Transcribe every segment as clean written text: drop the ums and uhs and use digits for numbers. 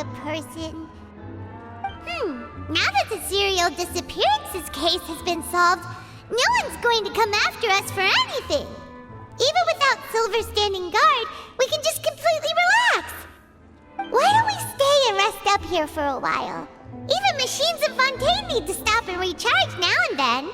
good person. Now that the serial disappearances case has been solved, no one's going to come after us for anything. Even without Silver standing guard, we can just completely relax. Why don't we stay and rest up here for a while? Even machines in Fontaine need to stop and recharge now and then.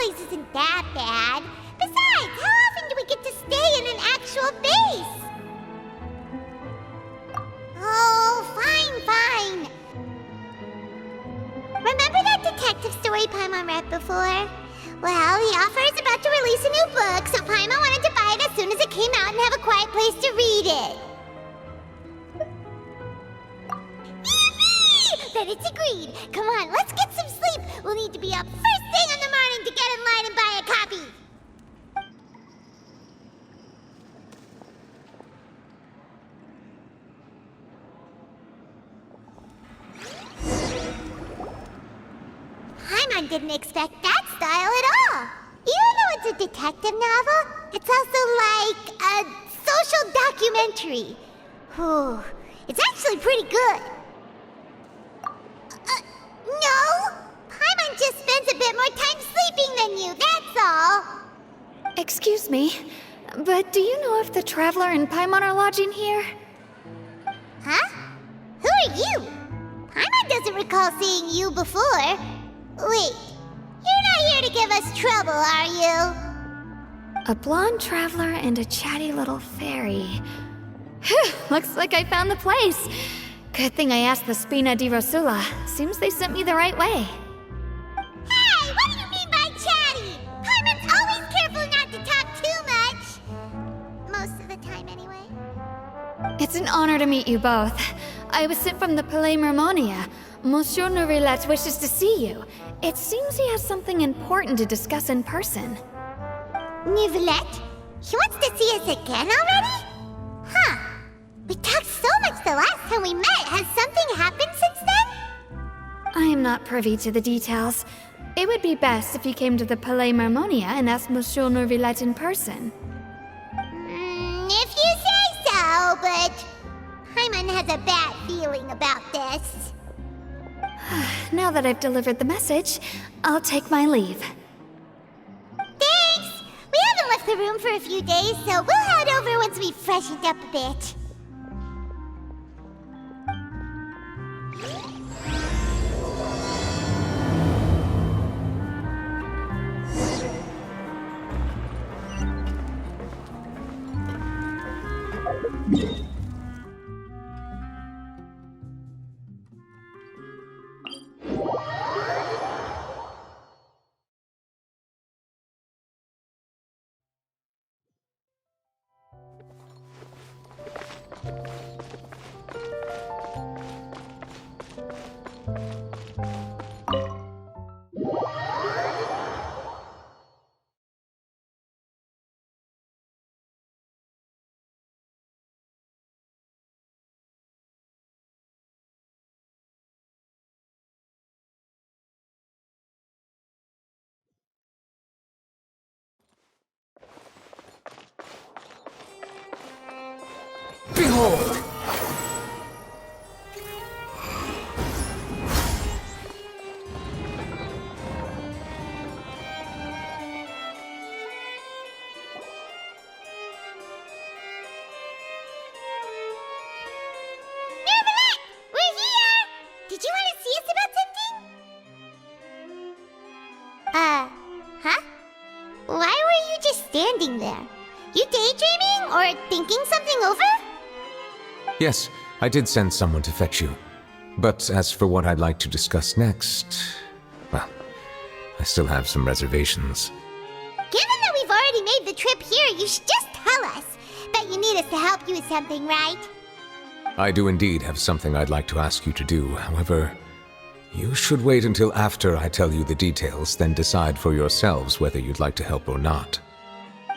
Isn't that bad. Besides, how often do we get to stay in an actual base? Oh, fine. Remember that detective story Paimon read before? Well, the author is about to release a new book, so Paimon wanted to buy it as soon as it came out and have a quiet place to read it. Then it's agreed. Come on, let's get some sleep. We'll need to be up first thing in the morning to get in line and buy a copy. Paimon didn't expect that style at all. Even though it's a detective novel, it's also like a social documentary. Whew, it's actually pretty good. No! Paimon just spends a bit more time sleeping than you, that's all! Excuse me, but do you know if the Traveler and Paimon are lodging here? Huh? Who are you? Paimon doesn't recall seeing you before. Wait, you're not here to give us trouble, are you? A blonde traveler and a chatty little fairy. Phew, looks like I found the place. Good thing I asked the Spina di Rosula. Seems they sent me the right way. Hey, what do you mean by chatty? Paimon's always careful not to talk too much. Most of the time, anyway. It's an honor to meet you both. I was sent from the Palais Mermonia. Monsieur Nourilette wishes to see you. It seems he has something important to discuss in person. Nourilette? He wants to see us again already? Huh. We talked so much the last time we met. Has something happened since then? I am not privy to the details. It would be best if you came to the Palais Mermonia and asked Monsieur Nourilette in person. If you say so, but Paimon has a bad feeling about this. Now that I've delivered the message, I'll take my leave. Thanks! We haven't left the room for a few days, so we'll head over once we've freshened up a bit. Behold! Huh? Why were you just standing there? You daydreaming or thinking something over? Yes, I did send someone to fetch you. But as for what I'd like to discuss next, well, I still have some reservations. Given that we've already made the trip here, you should just tell us. Bet you need us to help you with something, right? I do indeed have something I'd like to ask you to do. However, you should wait until after I tell you the details, then decide for yourselves whether you'd like to help or not.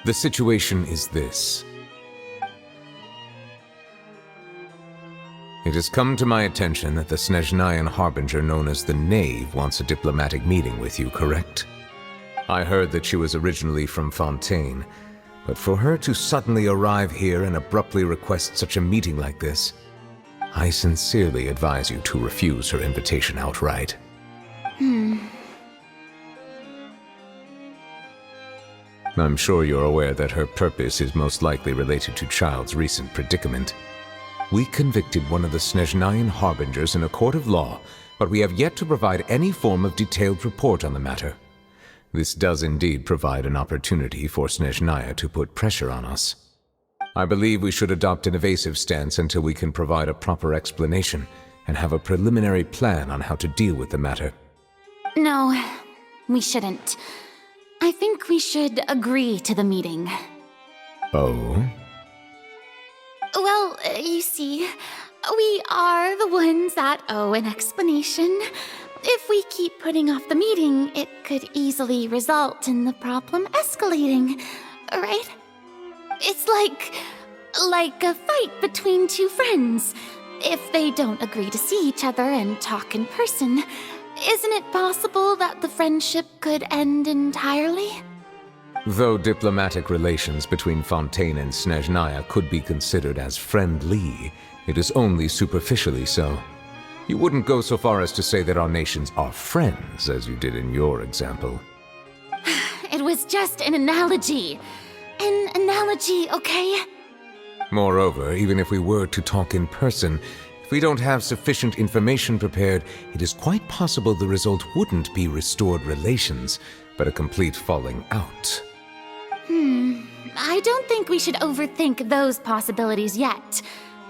The situation is this. It has come to my attention that the Snezhnayan harbinger known as the Knave wants a diplomatic meeting with you, correct? I heard that she was originally from Fontaine, but for her to suddenly arrive here and abruptly request such a meeting like this, I sincerely advise you to refuse her invitation outright. I'm sure you're aware that her purpose is most likely related to Child's recent predicament. We convicted one of the Snezhnayan harbingers in a court of law, but we have yet to provide any form of detailed report on the matter. This does indeed provide an opportunity for Snezhnaya to put pressure on us. I believe we should adopt an evasive stance until we can provide a proper explanation and have a preliminary plan on how to deal with the matter. No, we shouldn't. I think we should agree to the meeting. Oh? Well, you see, we are the ones that owe an explanation. If we keep putting off the meeting, it could easily result in the problem escalating, right? It's like a fight between two friends. If they don't agree to see each other and talk in person, isn't it possible that the friendship could end entirely? Though diplomatic relations between Fontaine and Snezhnaya could be considered as friendly, it is only superficially so. You wouldn't go so far as to say that our nations are friends, as you did in your example. It was just an analogy. An analogy, okay? Moreover, even if we were to talk in person, if we don't have sufficient information prepared, it is quite possible the result wouldn't be restored relations, but a complete falling out. I don't think we should overthink those possibilities yet.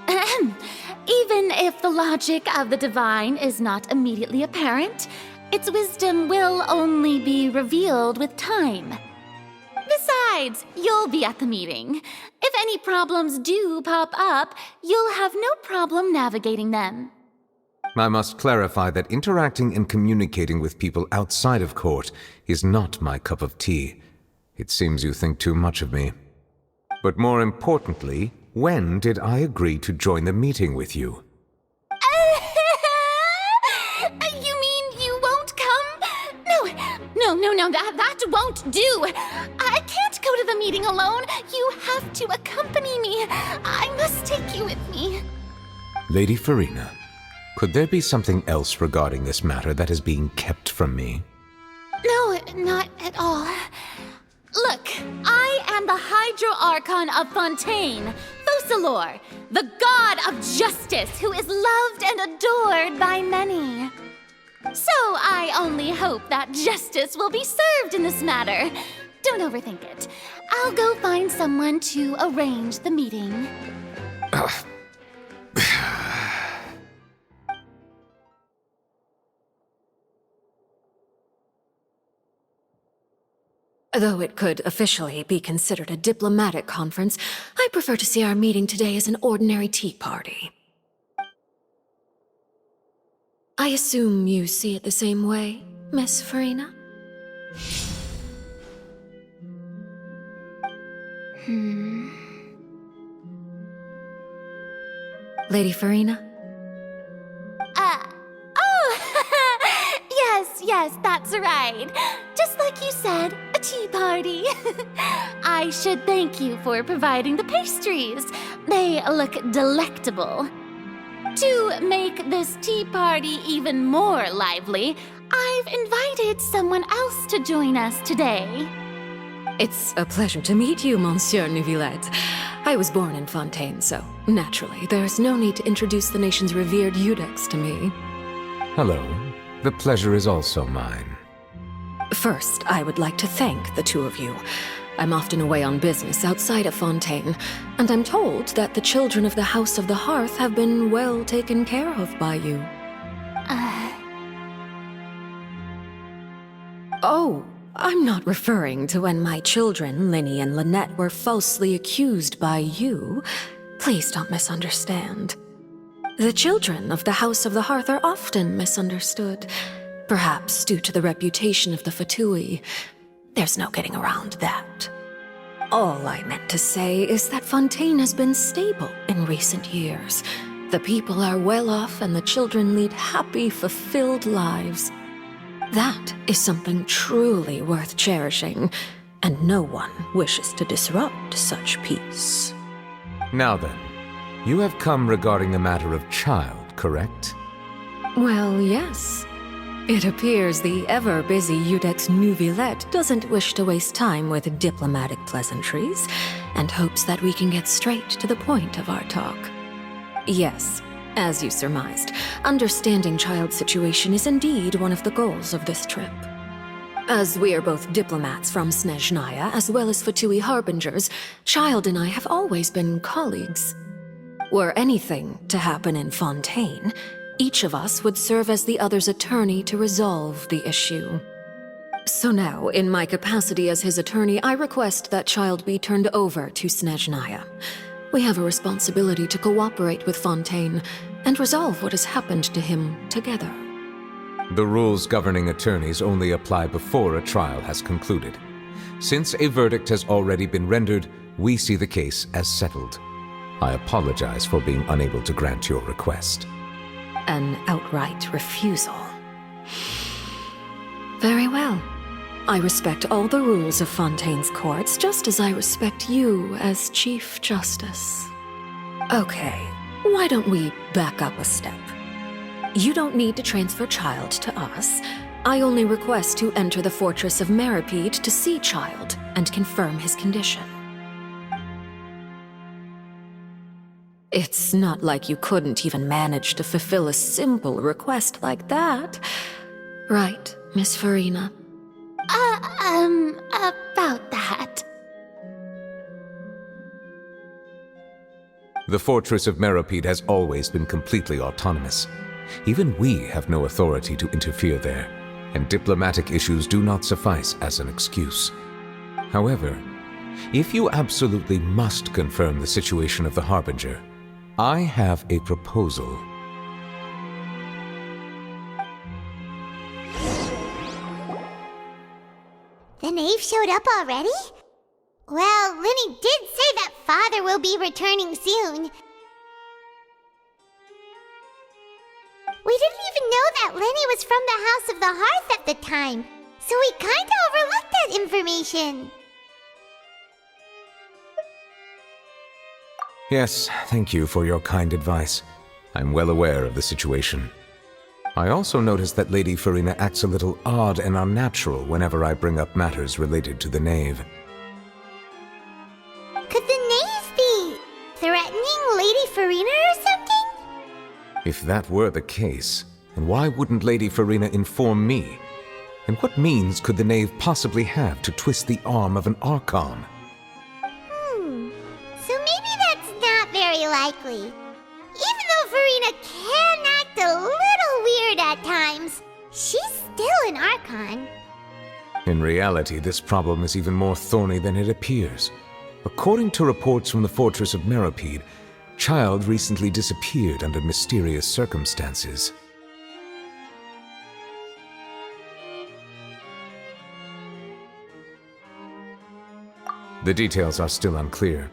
Even if the logic of the divine is not immediately apparent, its wisdom will only be revealed with time. Besides, you'll be at the meeting. If any problems do pop up, you'll have no problem navigating them. I must clarify that interacting and communicating with people outside of court is not my cup of tea. It seems you think too much of me. But more importantly, when did I agree to join the meeting with you? You mean you won't come? No, that won't do. I can't go to the meeting alone. You have to accompany me. I must take you with me. Lady Farina, could there be something else regarding this matter that is being kept from me? No, not at all. Look, I am the Hydro-Archon of Fontaine, Focalor, the god of justice who is loved and adored by many. So I only hope that justice will be served in this matter. Don't overthink it. I'll go find someone to arrange the meeting. Though it could officially be considered a diplomatic conference, I prefer to see our meeting today as an ordinary tea party. I assume you see it the same way, Miss Farina? Lady Farina? Yes, that's right. Just like you said, a tea party. I should thank you for providing the pastries. They look delectable. To make this tea party even more lively, I've invited someone else to join us today. It's a pleasure to meet you, Monsieur Neuvillette. I was born in Fontaine, so naturally, there's no need to introduce the nation's revered Eudex to me. Hello. The pleasure is also mine. First, I would like to thank the two of you. I'm often away on business outside of Fontaine, and I'm told that the children of the House of the Hearth have been well taken care of by you. Oh, I'm not referring to when my children, Linny and Lynette, were falsely accused by you. Please don't misunderstand. The children of the House of the Hearth are often misunderstood, perhaps due to the reputation of the Fatui. There's no getting around that. All I meant to say is that Fontaine has been stable in recent years. The people are well off and the children lead happy, fulfilled lives. That is something truly worth cherishing, and no one wishes to disrupt such peace. Now then, you have come regarding a matter of child, correct? Well, yes. It appears the ever-busy Judex Neuvillette doesn't wish to waste time with diplomatic pleasantries, and hopes that we can get straight to the point of our talk. Yes, as you surmised, understanding child's situation is indeed one of the goals of this trip. As we are both diplomats from Snezhnaya as well as Fatui harbingers, Child and I have always been colleagues. Were anything to happen in Fontaine, each of us would serve as the other's attorney to resolve the issue. So now, in my capacity as his attorney, I request that Child be turned over to Snezhnaya. We have a responsibility to cooperate with Fontaine and resolve what has happened to him together. The rules governing attorneys only apply before a trial has concluded. Since a verdict has already been rendered, we see the case as settled. I apologize for being unable to grant your request. An outright refusal. Very well. I respect all the rules of Fontaine's courts, just as I respect you as Chief Justice. Okay, why don't we back up a step? You don't need to transfer Child to us. I only request to enter the fortress of Meripede to see Child and confirm his condition. It's not like you couldn't even manage to fulfill a simple request like that. Right, Miss Farina? About that. The fortress of Meripede has always been completely autonomous. Even we have no authority to interfere there, and diplomatic issues do not suffice as an excuse. However, if you absolutely must confirm the situation of the Harbinger, I have a proposal. The knave showed up already? Well, Linny did say that Father will be returning soon. We didn't even know that Linny was from the House of the Hearth at the time, so we kinda overlooked that information. Yes, thank you for your kind advice. I'm well aware of the situation. I also noticed that Lady Farina acts a little odd and unnatural whenever I bring up matters related to the knave. Could the knave be threatening Lady Farina or something? If that were the case, then why wouldn't Lady Farina inform me? And what means could the knave possibly have to twist the arm of an Archon? So maybe that's not very likely. Even though Farina can act a little weird at times, she's still an Archon. In reality, this problem is even more thorny than it appears. According to reports from the fortress of Meripede, Child recently disappeared under mysterious circumstances. The details are still unclear.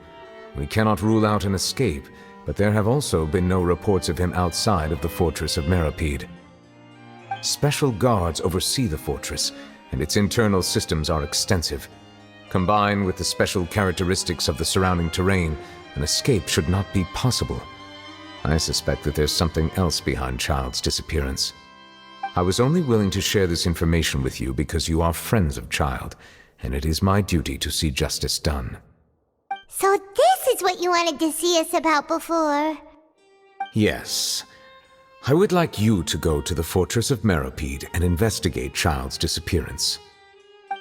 We cannot rule out an escape, but there have also been no reports of him outside of the fortress of Meripede. Special guards oversee the fortress, and its internal systems are extensive. Combined with the special characteristics of the surrounding terrain, an escape should not be possible. I suspect that there's something else behind Child's disappearance. I was only willing to share this information with you because you are friends of Child, and it is my duty to see justice done. So this is what you wanted to see us about before. Yes. I would like you to go to the fortress of Meripede and investigate Child's disappearance.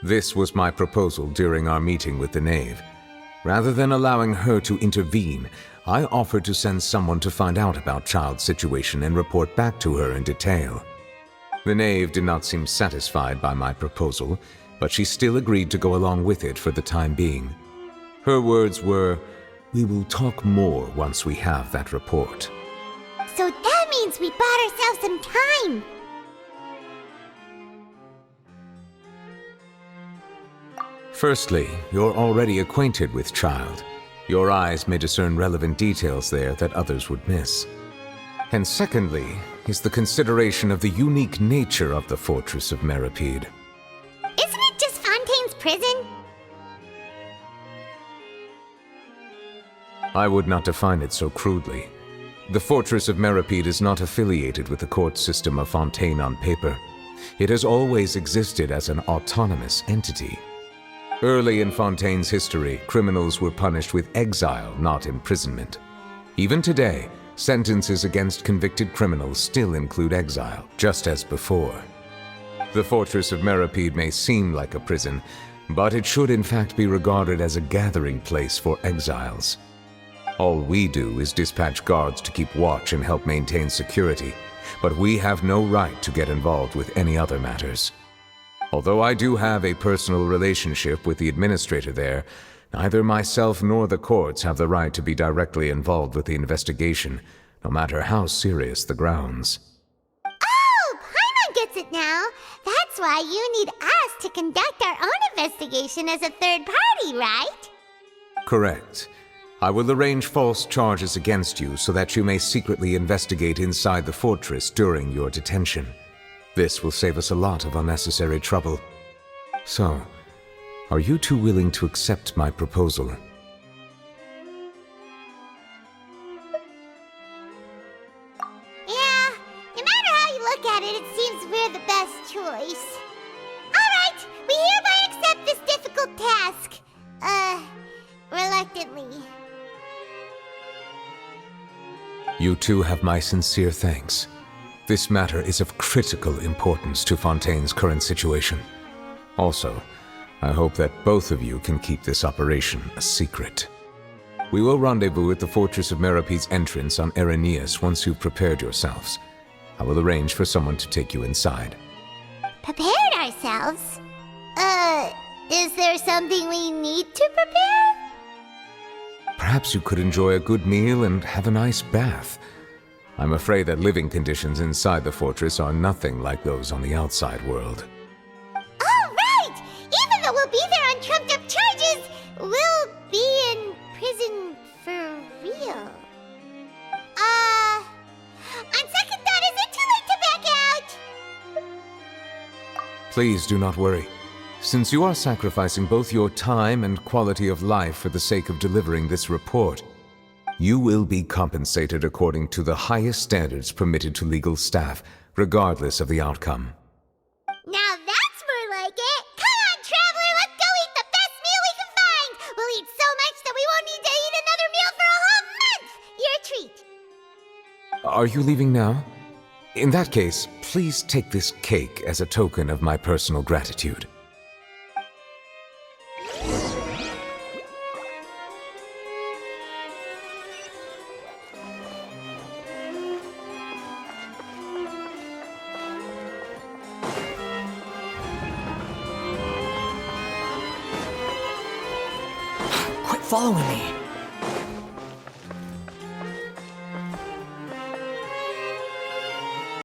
This was my proposal during our meeting with the knave. Rather than allowing her to intervene, I offered to send someone to find out about Child's situation and report back to her in detail. The knave did not seem satisfied by my proposal, but she still agreed to go along with it for the time being. Her words were, "We will talk more once we have that report." So that means we bought ourselves some time. Firstly, you're already acquainted with Child. Your eyes may discern relevant details there that others would miss. And secondly, is the consideration of the unique nature of the Fortress of Meripede. Isn't it just Fontaine's prison? I would not define it so crudely. The Fortress of Meripede is not affiliated with the court system of Fontaine on paper. It has always existed as an autonomous entity. Early in Fontaine's history, criminals were punished with exile, not imprisonment. Even today, sentences against convicted criminals still include exile, just as before. The Fortress of Meripede may seem like a prison, but it should in fact be regarded as a gathering place for exiles. All we do is dispatch guards to keep watch and help maintain security, but we have no right to get involved with any other matters. Although I do have a personal relationship with the administrator there, neither myself nor the courts have the right to be directly involved with the investigation, no matter how serious the grounds. Oh, Paimon gets it now. That's why you need us to conduct our own investigation as a third party, right? Correct. I will arrange false charges against you so that you may secretly investigate inside the fortress during your detention. This will save us a lot of unnecessary trouble. So, are you two willing to accept my proposal? Yeah, no matter how you look at it, it seems we're the best choice. Alright, we hereby accept this difficult task. Reluctantly. You two have my sincere thanks. This matter is of critical importance to Fontaine's current situation. Also, I hope that both of you can keep this operation a secret. We will rendezvous at the Fortress of Meripede's entrance on Irenaeus once you've prepared yourselves. I will arrange for someone to take you inside. Prepared ourselves? Is there something we need to prepare? Perhaps you could enjoy a good meal and have a nice bath. I'm afraid that living conditions inside the fortress are nothing like those on the outside world. Oh, right! Even though we'll be there on trumped-up charges, we'll be in prison for real. On second thought, is it too late to back out? Please do not worry. Since you are sacrificing both your time and quality of life for the sake of delivering this report, you will be compensated according to the highest standards permitted to legal staff, regardless of the outcome. Now that's more like it! Come on, traveler, let's go eat the best meal we can find! We'll eat so much that we won't need to eat another meal for a whole month! You're a treat! Are you leaving now? In that case, please take this cake as a token of my personal gratitude. Quit following me.